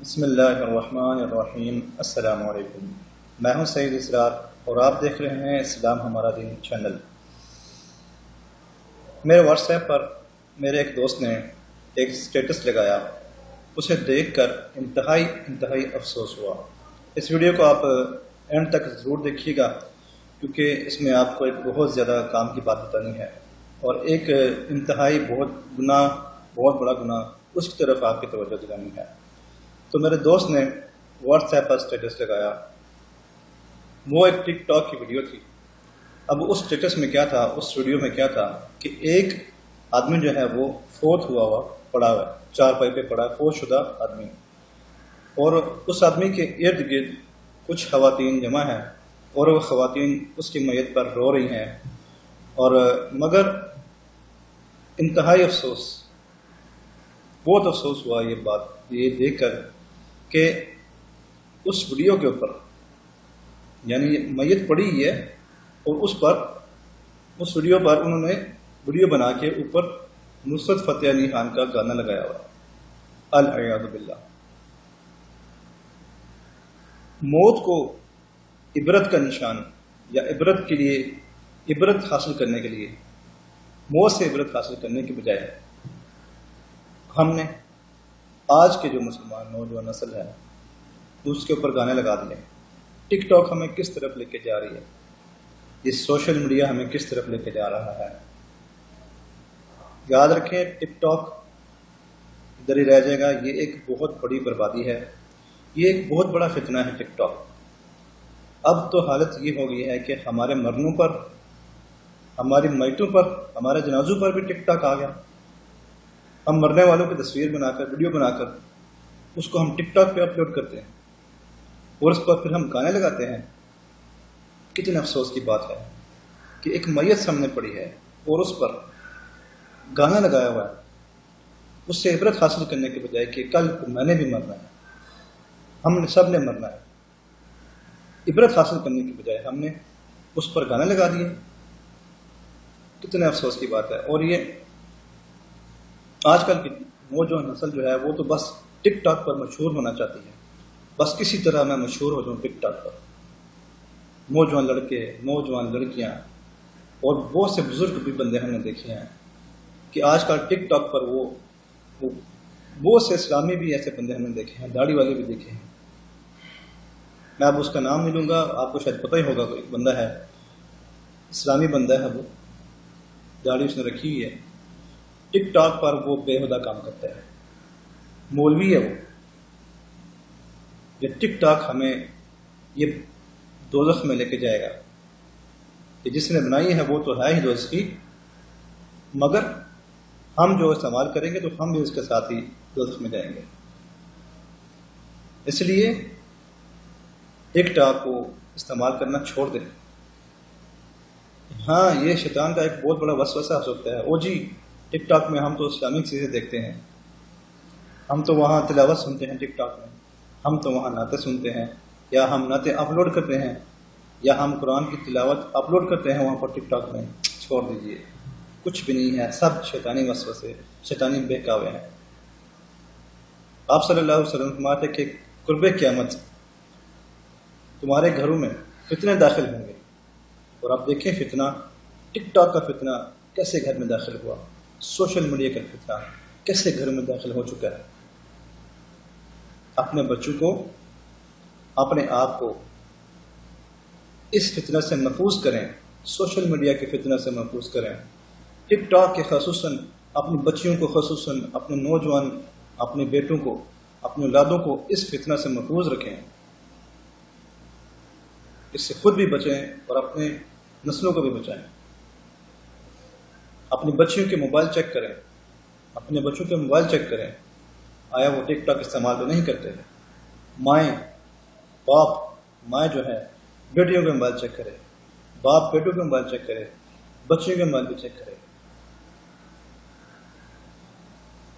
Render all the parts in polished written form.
بسم اللہ الرحمن الرحیم۔ السلام علیکم، میں ہوں سعید اسرار اور آپ دیکھ رہے ہیں اسلام ہمارا دین چینل۔ میرے واٹس ایپ پر میرے ایک دوست نے ایک سٹیٹس لگایا، اسے دیکھ کر انتہائی افسوس ہوا۔ اس ویڈیو کو آپ اینڈ تک ضرور دیکھیے گا، کیونکہ اس میں آپ کو ایک بہت زیادہ کام کی بات بتانی ہے اور ایک انتہائی بہت بڑا گناہ اس کی طرف آپ کی توجہ دلانی ہے۔ تو میرے دوست نے واٹس ایپ پر سٹیٹس لگایا، وہ ایک ٹک ٹاک کی ویڈیو تھی۔ اب اس سٹیٹس میں کیا تھا، اس ویڈیو میں کیا تھا کہ ایک آدمی جو ہے وہ فوت ہوا پڑا ہوا ہے، چارپائی پہ پڑا ہے، فوت شدہ آدمی، اور اس آدمی کے ارد گرد کچھ خواتین جمع ہیں اور وہ خواتین اس کی میت پر رو رہی ہیں، اور مگر انتہائی افسوس، بہت افسوس ہوا یہ دیکھ کر کہ اس ویڈیو کے اوپر، یعنی میت پڑی ہی ہے اور اس ویڈیو پر انہوں نے ویڈیو بنا کے اوپر نصرت فتح علی خان کا گانا لگایا ہوا، العیاذ باللہ۔ موت کو عبرت کا نشان یا عبرت حاصل کرنے کے لیے، موت سے عبرت حاصل کرنے کے بجائے ہم نے آج کے جو مسلمان نوجوان نسل ہے اس کے اوپر گانے لگا دیے۔ ٹک ٹاک ہمیں کس طرف لے کے جا رہی ہے، یہ سوشل میڈیا ہمیں کس طرف لے کے جا رہا ہے۔ یاد رکھیں، ٹک ٹاک ادھر ہی رہ جائے گا، یہ ایک بہت بڑی بربادی ہے، یہ ایک بہت بڑا فتنہ ہے ٹک ٹاک۔ اب تو حالت یہ ہو گئی ہے کہ ہمارے مرنوں پر، ہماری میتوں پر، ہمارے جنازوں پر بھی ٹک ٹاک آ گیا۔ ہم مرنے والوں کی تصویر بنا کر، ویڈیو بنا کر اس کو ہم ٹک ٹاک پہ اپلوڈ کرتے ہیں اور اس پر پھر ہم گانے لگاتے ہیں۔ کتنے افسوس کی بات ہے کہ ایک میت سامنے پڑی ہے اور اس پر گانا لگایا ہوا ہے، اس سے عبرت حاصل کرنے کے بجائے کہ کل میں نے بھی مرنا ہے، ہم نے سب نے مرنا ہے، عبرت حاصل کرنے کے بجائے ہم نے اس پر گانے لگا دیے۔ کتنے افسوس کی بات ہے۔ اور یہ آج کل کی نوجوان نسل جو ہے وہ تو بس ٹک ٹاک پر مشہور ہونا چاہتی ہے، بس کسی طرح میں مشہور ہو جاؤں ٹک ٹاک پر۔ نوجوان لڑکے، نوجوان لڑکیاں اور بہت سے بزرگ بھی بندے ہم نے دیکھے ہیں کہ آج کل ٹک ٹاک پر وہ بہت سے اسلامی بھی ایسے بندے ہم نے دیکھے ہیں، داڑھی والے بھی دیکھے ہیں۔ میں اب اس کا نام نہیں لوں گا، آپ کو شاید پتہ ہی ہوگا، کوئی بندہ ہے، اسلامی بندہ ہے، وہ داڑھی اس نے رکھی ہوئی ہے، ٹک ٹاک پر وہ بےہودہ کام کرتا ہے، مولوی ہے وہ۔ یہ ٹک ٹاک ہمیں یہ دوزخ میں لے کے جائے گا، کہ جس نے بنائی ہے وہ تو ہے ہی دوزخ کی، مگر ہم جو استعمال کریں گے تو ہم بھی اس کے ساتھ ہی دوزخ میں جائیں گے۔ اس لیے ٹک ٹاک کو استعمال کرنا چھوڑ دیں۔ ہاں، یہ شیطان کا ایک بہت بڑا وسوسہ ہو سکتا ہے، او جی ٹک ٹاک میں ہم تو اسلامک چیزیں دیکھتے ہیں، ہم تو وہاں تلاوت سنتے ہیں، ٹک ٹاک میں ہم تو وہاں نعتیں سنتے ہیں، یا ہم نعتیں اپلوڈ کرتے ہیں، یا ہم قرآن کی تلاوت اپلوڈ کرتے ہیں وہاں پر ٹک ٹاک میں۔ چھوڑ دیجئے، کچھ بھی نہیں ہے، سب شیطانی وسوسے، شیطانی بہکاوے ہیں۔ آپ صلی اللہ علیہ وسلم فرماتے کہ قرب قیامت تمہارے گھروں میں فتنے داخل ہوں گے، اور آپ دیکھیں فتنہ، ٹک ٹاک کا فتنہ کیسے گھر میں داخل ہوا، سوشل میڈیا کا فتنہ کیسے گھر میں داخل ہو چکا ہے۔ اپنے بچوں کو، اپنے آپ کو اس فتنہ سے محفوظ کریں، سوشل میڈیا کے فتنہ سے محفوظ کریں۔ ٹک ٹاک کے خصوصاً اپنی بچیوں کو، خصوصاً اپنے نوجوان، اپنے بیٹوں کو، اپنے اولادوں کو اس فتنہ سے محفوظ رکھیں، اس سے خود بھی بچیں اور اپنے نسلوں کو بھی بچائیں۔ اپنی بچیوں کے موبائل چیک کریں، اپنے بچوں کے موبائل چیک کریں، آیا وہ ٹک ٹاک استعمال تو نہیں کرتے؟ مائیں، باپ، مائیں جو ہے بیٹیوں کے موبائل چیک کرے، باپ بیٹوں کے موبائل چیک کرے، بچیوں کے موبائل بھی چیک کرے،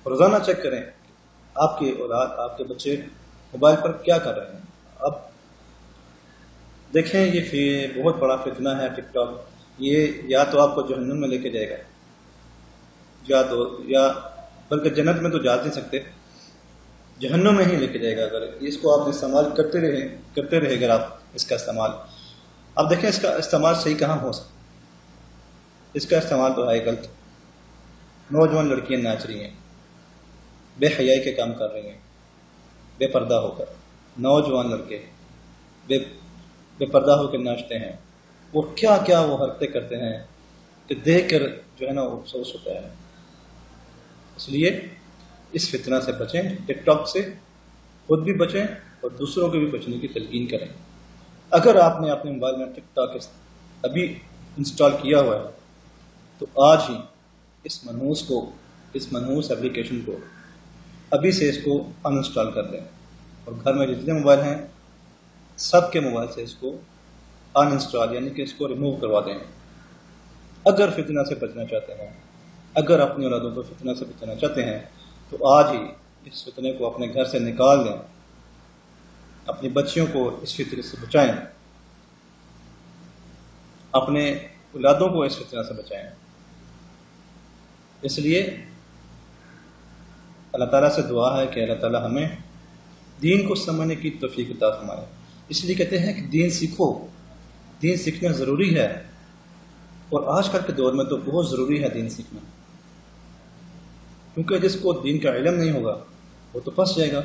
روزانہ چیک کریں آپ کی اولاد، آپ کے بچے موبائل پر کیا کر رہے ہیں۔ اب دیکھیں، یہ بہت بڑا فتنہ ہے ٹک ٹاک، یہ یا تو آپ کو جہنم میں لے کے جائے گا، یا بلکہ جنت میں تو جا نہیں سکتے، جہنم میں ہی لے کے جائے گا اگر اس کو آپ استعمال کرتے رہے اگر آپ اس کا استعمال. آپ دیکھیں اس کا استعمال صحیح کہاں ہو سکتا. اس کا استعمال تو ہے غلط. نوجوان لڑکیاں ناچ رہی ہیں، بے حیائی کے کام کر رہی ہیں بے پردہ ہو کر. نوجوان لڑکے بے پردہ ہو کے ناچتے ہیں. وہ کیا کیا وہ حرکتیں کرتے ہیں کہ دیکھ کر جو ہے نا وہ افسوس ہوتا ہے. اس لیے اس فتنہ سے بچیں، ٹک ٹاک سے خود بھی بچیں اور دوسروں کو بھی بچنے کی تلقین کریں. اگر آپ نے اپنے موبائل میں ٹک ٹاک ابھی انسٹال کیا ہوا ہے تو آج ہی اس منحوس اپلیکیشن کو ابھی سے اس کو ان انسٹال کر دیں، اور گھر میں جتنے موبائل ہیں سب کے موبائل سے اس کو ان انسٹال یعنی کہ اس کو ریموو کروا دیں. اگر فتنہ سے بچنا چاہتے ہیں، اگر اپنی اولادوں کو فتنہ سے بچانا چاہتے ہیں تو آج ہی اس فتنے کو اپنے گھر سے نکال دیں، اپنی بچیوں کو اس فتنے سے بچائیں، اپنے اولادوں کو اس فتنہ سے بچائیں. اس لیے اللہ تعالیٰ سے دعا ہے کہ اللہ تعالیٰ ہمیں دین کو سمجھنے کی توفیق عطا فرمائے. اس لیے کہتے ہیں کہ دین سیکھو، دین سیکھنا ضروری ہے، اور آج کل کے دور میں تو بہت ضروری ہے دین سیکھنا، کیونکہ جس کو دین کا علم نہیں ہوگا وہ تو پھنس جائے گا.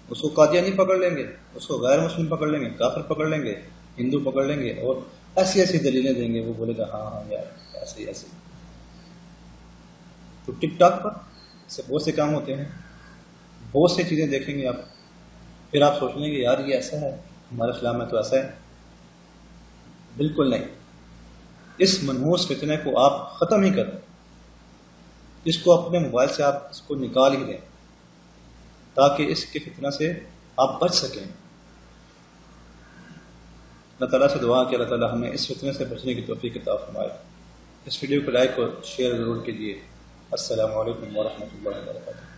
اس کو قادیانی پکڑ لیں گے، اس کو غیر مسلم پکڑ لیں گے، کافر پکڑ لیں گے، ہندو پکڑ لیں گے، اور ایسی دلیلیں دیں گے. وہ بولے گا ہاں یار ایسے. تو ٹک ٹاک پر اس سے بہت سے کام ہوتے ہیں، بہت سی چیزیں دیکھیں گے آپ، پھر آپ سوچیں گے یار یہ ایسا ہے، ہمارے اسلام میں تو ایسا ہے. بالکل نہیں. اس منحوس فتنے کو آپ ختم ہی کر دیں، اس کو اپنے موبائل سے آپ اس کو نکال ہی دیں تاکہ اس کے فتنہ سے آپ بچ سکیں. اللہ تعالیٰ سے دعا کہ اللہ تعالیٰ ہمیں اس فتنے سے بچنے کی توفیق عطا فرمائے. اس ویڈیو کو لائک اور شیئر ضرور کیجیے. السلام علیکم ورحمۃ اللہ وبرکاتہ.